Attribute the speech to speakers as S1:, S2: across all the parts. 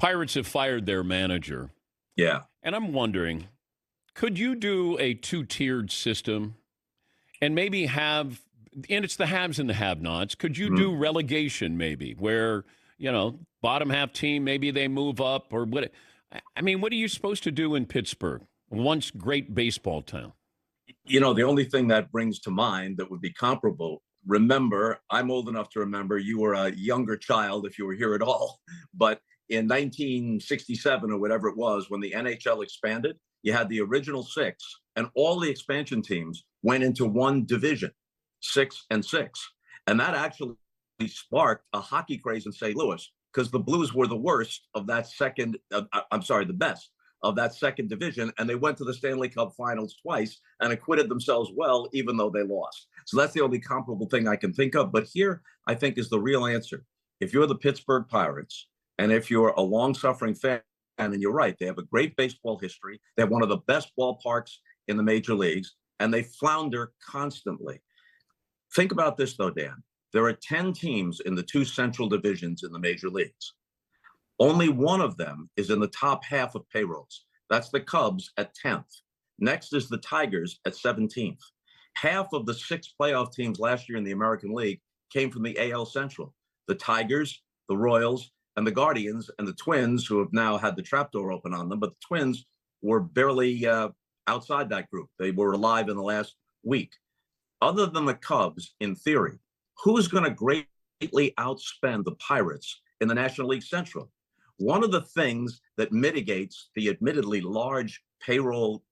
S1: Pirates have fired their manager.
S2: Yeah.
S1: And I'm wondering, could you do a two-tiered system and maybe have, and it's the haves and the have-nots, could you do relegation maybe where, bottom half team, maybe they move up or what? I mean, what are you supposed to do in Pittsburgh, once great baseball town?
S2: The only thing that brings to mind that would be comparable, remember, I'm old enough to remember you were a younger child if you were here at all, but in 1967 or whatever it was, when the NHL expanded, you had the original six, and all the expansion teams went into one division, 6 and 6. And that actually sparked a hockey craze in St. Louis because the Blues were the worst of that the best of that second division. And they went to the Stanley Cup finals twice and acquitted themselves well, even though they lost. So that's the only comparable thing I can think of. But here, I think, is the real answer. If you're the Pittsburgh Pirates, and if you're a long-suffering fan, and you're right, they have a great baseball history. They have one of the best ballparks in the major leagues, and they flounder constantly. Think about this, though, Dan. There are 10 teams in the two central divisions in the major leagues. Only one of them is in the top half of payrolls. That's the Cubs at 10th. Next is the Tigers at 17th. Half of the 6 playoff teams last year in the American League came from the AL Central. The Tigers, the Royals, and the Guardians, and the Twins, who have now had the trapdoor open on them, but the Twins were barely outside that group. They were alive in the last week. Other than the Cubs, in theory, who's going to greatly outspend the Pirates in the National League Central? One of the things that mitigates the admittedly large payroll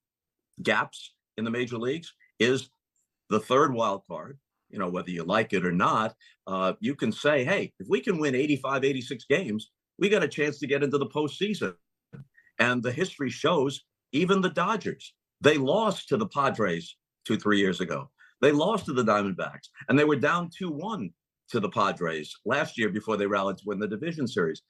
S2: gaps in the major leagues is the third wild card. Whether you like it or not, you can say, hey, if we can win 85, 86 games, we got a chance to get into the postseason. And the history shows even the Dodgers, they lost to the Padres 2-3 years ago. They lost to the Diamondbacks, and they were down 2-1 to the Padres last year before they rallied to win the division series.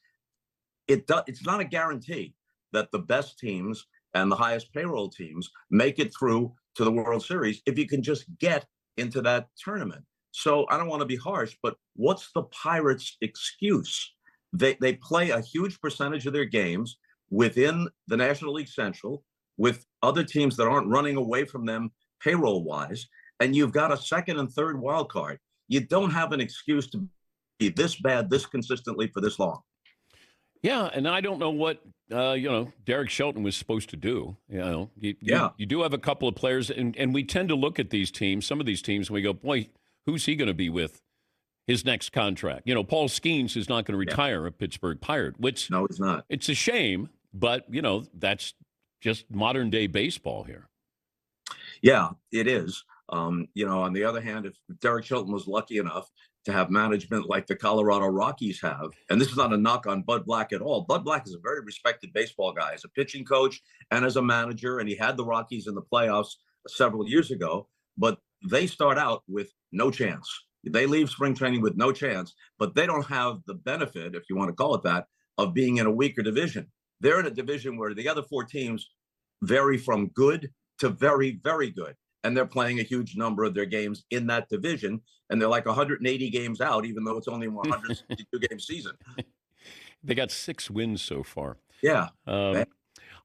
S2: It's not a guarantee that the best teams and the highest payroll teams make it through to the World Series if you can just get into that tournament. So I don't want to be harsh, but what's the Pirates' excuse? They play a huge percentage of their games within the National League Central with other teams that aren't running away from them payroll-wise, and you've got a second and third wild card. You don't have an excuse to be this bad, this consistently for this long.
S1: Yeah, and I don't know what Derek Shelton was supposed to do. You do have a couple of players, and we tend to look at these teams, some of these teams, and we go, boy, who's he going to be with his next contract? Paul Skeens is not going to retire a Pittsburgh Pirate, which
S2: no, it's not.
S1: It's a shame, but that's just modern day baseball here.
S2: Yeah, it is. On the other hand, if Derek Shelton was lucky enough to have management like the Colorado Rockies have, and this is not a knock on Bud Black at all. Bud Black is a very respected baseball guy as a pitching coach and as a manager, and he had the Rockies in the playoffs several years ago, but they start out with no chance. They leave spring training with no chance, but they don't have the benefit, if you want to call it that, of being in a weaker division. They're in a division where the other 4 teams vary from good to very, very good. And they're playing a huge number of their games in that division. And they're like 180 games out, even though it's only a 162-game season.
S1: They got 6 wins so far.
S2: Yeah.